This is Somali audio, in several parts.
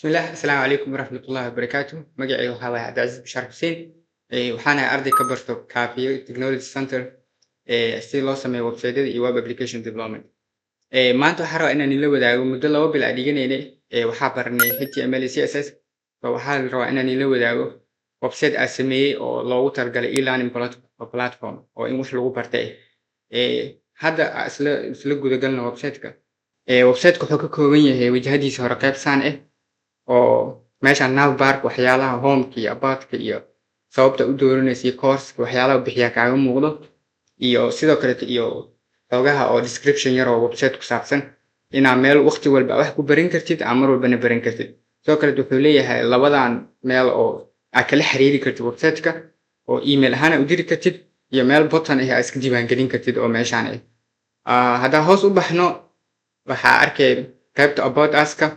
بسم الله السلام عليكم ورحمة الله وبركاته مقعي وحاوي عبدالعزيز بشار حسين وحانا أرضي كبرتو كافي تكنولوجي سنتر سي لو سمي ويب سايت iyo web application development maanta waxaan rabaa inaan ila wadaago muddo 2 bil aan dhiganayne waxaa baranay HTML CSS waxaan rabaa inaan ila wadaago website aan sameeyay oo loogu talagalay e-learning platform oo in wax lagu bartay hadda isla guda galno website-ka website-ku wuxuu ka kooban yahay wajahadiisa hore qayb saan oo meesha navbar waxyaalaha home-ka iyo about-ka iyo sababta u dooranaysa course waxyaalaha bixiya kaaga muuqdo iyo sidoo kale iyo xogaha oo description yar oo website ku saabsan inaa meel waqti walba wax ku barin kartid ama mar walba barin kartid sidoo kale wuxuu leeyahay labadan meel oo aad kala xiriiri kartid website-ka oo email ahaan u diri kartid iyo meel button ah iska diiwaan gelin kartid oo meeshaan hadda hoos u baxno waxaa arkay qaybta about us-ka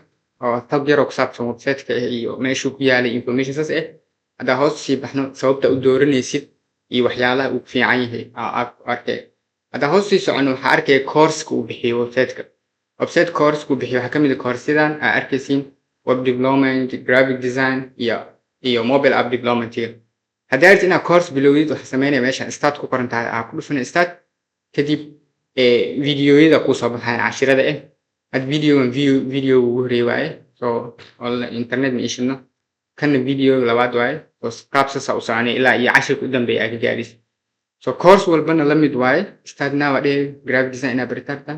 oo tab yar oo ku saabsan website-ka iyo meesha ku yaala information saas hadda hoos sii baxno sababta u dooranaysid iyo waxyaalaha uu fiican yahay arkay hadda hoos sii socono waxaa arkay course-ka uu bixiyo website course-ka uu bixiyo waxaa ka mid ah course-yadan arkaysiin web development graphic design iyo mobile app development hadda aad inaad course bilowdid waxa sameynaya meesha start ku qoran tahay ku dhufan start kadib videoyada ku soo baxaan cashirada had video ugu horeeyay so internet ma ishino kan video labaad waaye so qaabsaas u saanay ilaa iyo cashirka u dambeeyay aad gaaris so course walbana la mid waaye start now graphic design ina baritarta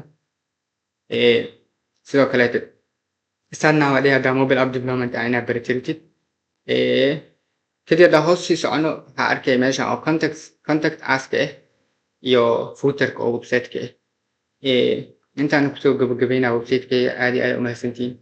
sidoo kale start now hada mobile app development ina baritirtid kadib hada hoos sii socono waxaa arkay meesha oo contact us iyo footer-ka oo website-ka intaan kusoo gabagabeynaa website-ka aad iyo aad u mahadsantiin